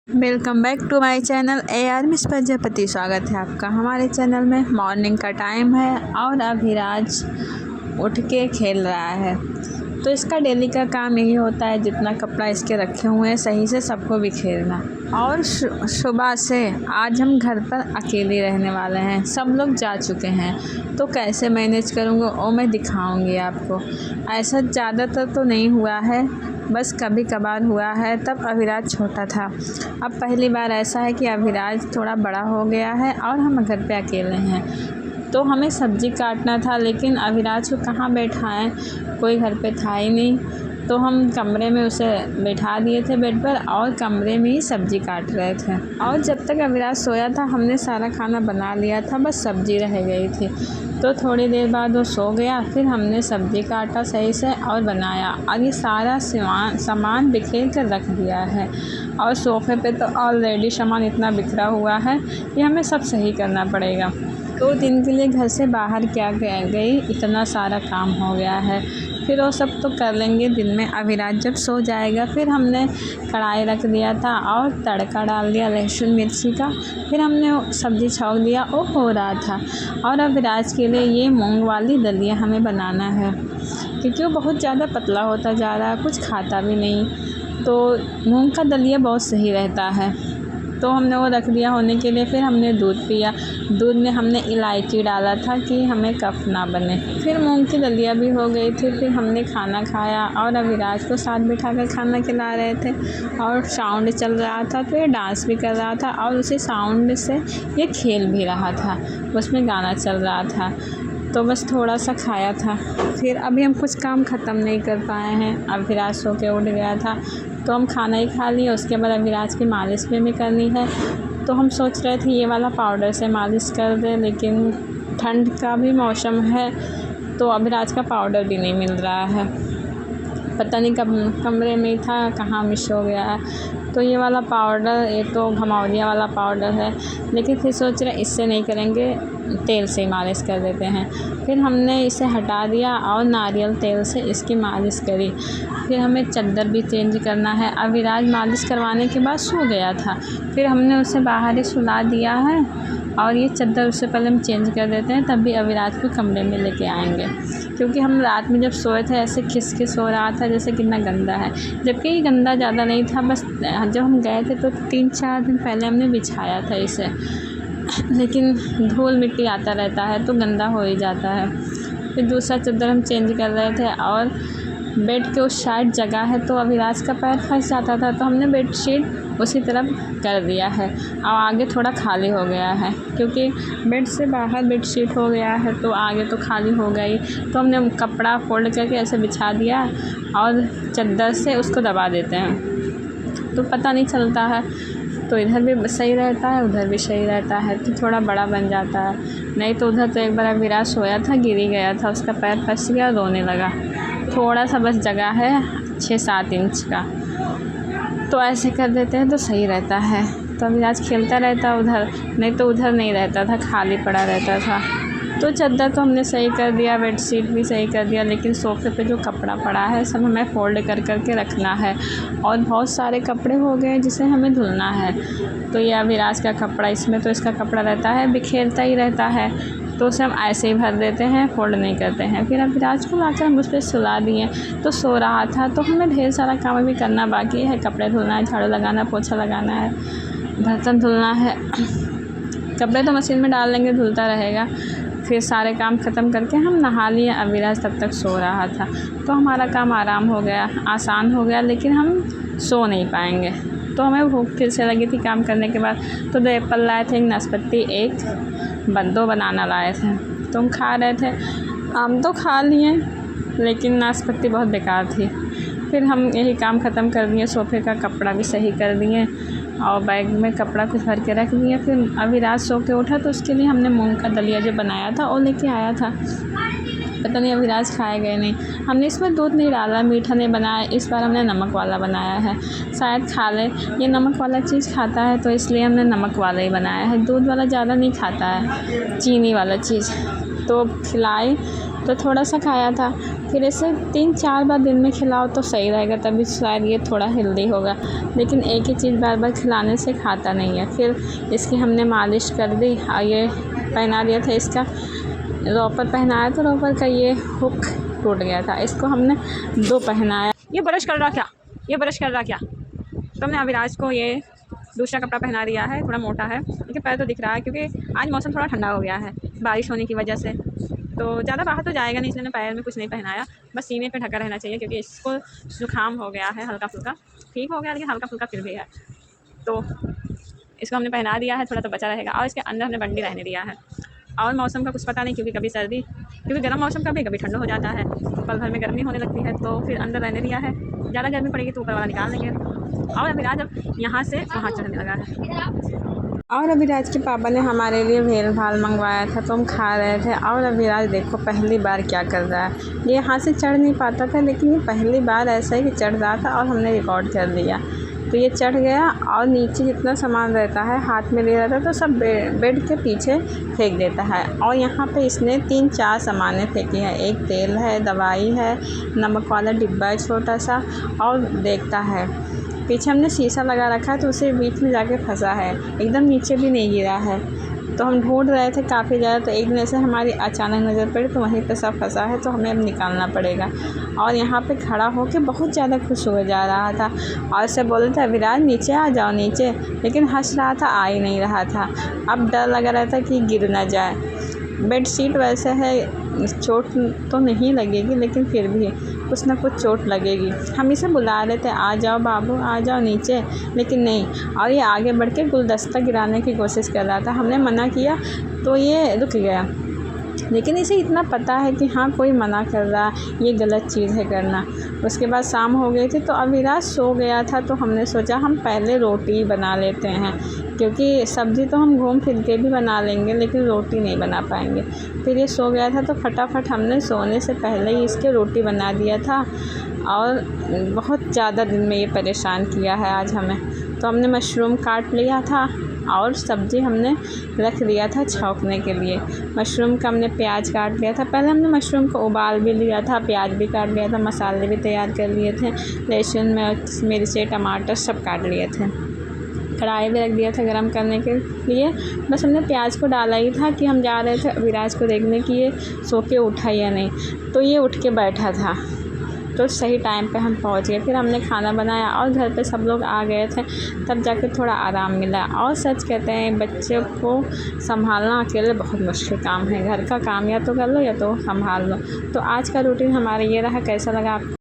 Welcome back to my channel AR miss Prajapati. स्वागत है आपका हमारे चैनल में। मॉर्निंग का टाइम है और अभिराज उठ के खेल रहा है। तो इसका डेली का काम यही होता है, जितना कपड़ा इसके रखे हुए हैं सही से सबको बिखेरना। और सुबह से आज हम घर पर अकेले रहने वाले हैं, सब लोग जा चुके हैं। तो कैसे मैनेज करूँगा वो मैं दिखाऊँगी आपको। ऐसा ज़्यादातर तो नहीं हुआ है, बस कभी कभार हुआ है, तब अभिराज छोटा था। अब पहली बार ऐसा है कि अभिराज थोड़ा बड़ा हो गया है और हम घर पे अकेले हैं। तो हमें सब्ज़ी काटना था, लेकिन अभिराज को कहाँ बैठाएं, कोई घर पे था ही नहीं। तो हम कमरे में उसे बैठा दिए थे बेड पर और कमरे में ही सब्ज़ी काट रहे थे। और जब तक अभिराज सोया था हमने सारा खाना बना लिया था, बस सब्ज़ी रह गई थी। तो थोड़ी देर बाद वो सो गया, फिर हमने सब्ज़ी काटा सही से और बनाया। और ये सारा सामान बिखेर कर रख दिया है। और सोफ़े पे तो ऑलरेडी सामान इतना बिखरा हुआ है कि हमें सब सही करना पड़ेगा। 2 दिन के लिए घर से बाहर क्या गई, इतना सारा काम हो गया है। फिर वो सब तो कर लेंगे दिन में, अभिराज जब सो जाएगा। फिर हमने कढ़ाई रख दिया था और तड़का डाल दिया लहसुन मिर्ची का। फिर हमने सब्ज़ी छौंक दिया, वो हो रहा था। और अभिराज के लिए ये मूंग वाली दलिया हमें बनाना है, क्योंकि वो बहुत ज़्यादा पतला होता जा रहा है, कुछ खाता भी नहीं। तो मूंग का दलिया बहुत सही रहता है। तो हमने वो रख दिया होने के लिए। फिर हमने दूध पिया। दूध में हमने इलायची डाला था कि हमें कफ ना बने। फिर मूंग की दलिया भी हो गई थी। फिर हमने खाना खाया और अभिराज को साथ बिठा कर खाना खिला रहे थे। और साउंड चल रहा था तो ये डांस भी कर रहा था और उसी साउंड से ये खेल भी रहा था, उसमें गाना चल रहा था। तो बस थोड़ा सा खाया था। फिर अभी हम कुछ काम ख़त्म नहीं कर पाए हैं, अभिराज सो के उठ गया था। तो हम खाना ही खा लिए, उसके बाद अभिराज की मालिश भी करनी है। तो हम सोच रहे थे ये वाला पाउडर से मालिश कर दें, लेकिन ठंड का भी मौसम है तो अभिराज का पाउडर भी नहीं मिल रहा है। पता नहीं कब कमरे में ही था, कहाँ मिस हो गया है। तो ये वाला पाउडर, ये तो घमौलिया वाला पाउडर है, लेकिन फिर सोच रहे इससे नहीं करेंगे, तेल से ही मालिश कर देते हैं। फिर हमने इसे हटा दिया और नारियल तेल से इसकी मालिश करी। फिर हमें चद्दर भी चेंज करना है। अभिराज मालिश करवाने के बाद सो गया था, फिर हमने उसे बाहर ही सुला दिया है। और ये चद्दर उससे पहले हम चेंज कर देते हैं, तब भी अभिराज को कमरे में लेके आएंगे। क्योंकि हम रात में जब सोए थे ऐसे खिस हो रहा था जैसे कितना गंदा है, जबकि ये गंदा ज़्यादा नहीं था। बस जब हम गए थे तो 3-4 दिन पहले हमने बिछाया था इसे, लेकिन धूल मिट्टी आता रहता है तो गंदा हो ही जाता है। फिर दूसरा चद्दर हम चेंज कर रहे थे और बेड के उस साइड जगह है तो अभिराज का पैर फंस जाता था, तो हमने बेडशीट उसी तरफ कर दिया है। और आगे थोड़ा खाली हो गया है, क्योंकि बेड से बाहर बेडशीट हो गया है तो आगे तो खाली हो गई। तो हमने कपड़ा फोल्ड करके ऐसे बिछा दिया और चद्दर से उसको दबा देते हैं, तो पता नहीं चलता है। तो इधर भी सही रहता है, उधर भी सही रहता है, तो थोड़ा बड़ा बन जाता है। नहीं तो उधर तो एक बार अभिराज सोया था, गिर ही गया था, उसका पैर फंस गया, रोने लगा। थोड़ा सा बस जगह है 6-7 इंच का, तो ऐसे कर देते हैं तो सही रहता है। तो अभिराज खेलता रहता उधर, नहीं तो उधर नहीं रहता था, खाली पड़ा रहता था। तो चद्दर तो हमने सही कर दिया, बेडशीट भी सही कर दिया, लेकिन सोफ़े पे जो कपड़ा पड़ा है सब हमें फ़ोल्ड कर के रखना है। और बहुत सारे कपड़े हो गए जिसे हमें धुलना है। तो ये अभिराज का कपड़ा, इसमें तो इसका कपड़ा रहता है, बिखेरता ही रहता है, तो उसे हम ऐसे ही भर देते हैं, फ़ोल्ड नहीं करते हैं। फिर अभिराज को लाकर हम उस पर सुला दिए, तो सो रहा था। तो हमें ढेर सारा काम भी करना बाकी है, कपड़े धुलना है, झाड़ू लगाना, पोछा लगाना है, बर्तन धुलना है। कपड़े तो मशीन में डाल लेंगे, धुलता रहेगा। फिर सारे काम ख़त्म करके हम नहा लिए, अभिराज तब तक सो रहा था। तो हमारा काम आराम हो गया, आसान हो गया, लेकिन हम सो नहीं पाएंगे। तो हमें भूख फिर से लगी थी काम करने के बाद। तो 2 एप्पल लाए थे, 1 नाशपाती, 2 बनाना लाए थे, तो हम खा रहे थे। आम तो खा लिए, लेकिन नाशपाती बहुत बेकार थी। फिर हम यही काम ख़त्म कर दिए, सोफ़े का कपड़ा भी सही कर दिए और बैग में कपड़ा कुछ भर के रख दिए। फिर अभिराज सो के उठा तो उसके लिए हमने मूंग का दलिया जो बनाया था वो लेके आया था। पता नहीं अभिराज खाएगा नहीं। हमने इसमें दूध नहीं डाला, मीठा नहीं बनाया, इस बार हमने नमक वाला बनाया है, शायद खा ले। ये नमक वाला चीज़ खाता है तो इसलिए हमने नमक वाला ही बनाया है। दूध वाला ज़्यादा नहीं खाता है, चीनी वाला चीज़। तो खिलाई तो थोड़ा सा खाया था। फिर इसे 3-4 बार दिन में खिलाओ तो सही रहेगा, तभी शायद ये थोड़ा हेल्दी होगा। लेकिन एक ही चीज़ बार बार खिलाने से खाता नहीं है। फिर इसकी हमने मालिश कर दी और ये पहना दिया था, इसका रॉपर पहनाया तो रॉपर का ये हुक टूट गया था, इसको हमने 2 पहनाया। ये ब्रश कर रहा क्या? ये ब्रश कर रहा क्या? तो हमने अविराज को ये दूसरा कपड़ा पहना दिया है, थोड़ा मोटा है, लेकिन पैर तो दिख रहा है क्योंकि आज मौसम थोड़ा ठंडा हो गया है बारिश होने की वजह से, तो ज़्यादा बाहर तो जाएगा नहीं, इसलिए मैंने पैर में कुछ नहीं पहनाया, बस सीने पे ढका रहना चाहिए क्योंकि इसको जुकाम हो गया है हल्का फुल्का, ठीक हो गया लेकिन हल्का फुल्का फिर भी है। तो इसको हमने पहना दिया है, थोड़ा तो बचा रहेगा। और इसके अंदर हमने बंडी रहने दिया है। और मौसम का कुछ पता नहीं क्योंकि कभी सर्दी, क्योंकि गर्म मौसम कभी कभी ठंडा हो जाता है, पल भर में गर्मी होने लगती है, तो फिर अंदर रहने दिया है। ज़्यादा गर्मी पड़ेगी तो ऊपर वाला निकाल देंगे। और अविराज अब यहाँ से वहाँ चढ़ने लगा है। और अविराज के पापा ने हमारे लिए भेल भाल मंगवाया था, तो हम खा रहे थे। और अविराज देखो पहली बार क्या कर रहा है, ये यहाँ से चढ़ नहीं पाता था, लेकिन ये पहली बार ऐसा ही कि चढ़ रहा था और हमने रिकॉर्ड कर लिया। तो ये चढ़ गया और नीचे जितना सामान रहता है हाथ में ले रहा था तो सब बेड के पीछे फेंक देता है। और यहाँ पे इसने 3-4 सामानें फेंकी हैं, एक तेल है, दवाई है, नमक वाला डिब्बा है छोटा सा, और देखता है। पीछे हमने शीशा लगा रखा है तो उसे बीच में जाके फंसा है, एकदम नीचे भी नहीं गिरा है। तो हम ढूंढ रहे थे काफ़ी ज़्यादा, तो एक दिन से हमारी अचानक नज़र पड़ी तो वहीं पे सब फंसा है, तो हमें अब निकालना पड़ेगा। और यहाँ पे खड़ा होकर बहुत ज़्यादा खुश हो जा रहा था और उससे बोल रहे थे अविराज नीचे आ जाओ नीचे, लेकिन हंस रहा था, आ ही नहीं रहा था। अब डर लग रहा था कि गिर ना जाए। बेडशीट वैसे है, चोट तो नहीं लगेगी लेकिन फिर भी कुछ ना कुछ चोट लगेगी। हम इसे बुला रहे थे आ जाओ बाबू आ जाओ नीचे, लेकिन नहीं। और ये आगे बढ़ के गुलदस्ता गिराने की कोशिश कर रहा था, हमने मना किया तो ये रुक गया। लेकिन इसे इतना पता है कि हाँ कोई मना कर रहा, ये गलत चीज़ है करना। उसके बाद शाम हो गई थी तो अविराज सो गया था, तो हमने सोचा हम पहले रोटी बना लेते हैं, क्योंकि सब्ज़ी तो हम घूम फिर के भी बना लेंगे लेकिन रोटी नहीं बना पाएंगे। फिर ये सो गया था तो फटाफट हमने सोने से पहले ही इसके रोटी बना दिया था। और बहुत ज़्यादा दिन में ये परेशान किया है आज हमें। तो हमने मशरूम काट लिया था और सब्ज़ी हमने रख दिया था छौंकने के लिए। मशरूम का हमने प्याज काट लिया था, पहले हमने मशरूम को उबाल भी लिया था, प्याज भी काट लिया था, मसाले भी तैयार कर लिए थे, लहसुन मिर्ची टमाटर सब काट लिए थे। कढ़ाई भी रख दिया था गरम करने के लिए। बस हमने प्याज को डाला ही था कि हम जा रहे थे अविराज को देखने कि ये सो के उठा या नहीं। तो ये उठ के बैठा था, तो सही टाइम पे हम पहुंच गए। फिर हमने खाना बनाया और घर पे सब लोग आ गए थे, तब जाके थोड़ा आराम मिला। और सच कहते हैं बच्चे को संभालना अकेले बहुत मुश्किल काम है, घर का काम या तो कर लो या तो संभाल लो। तो आज का रूटीन हमारा ये रहा, कैसा लगा आपको?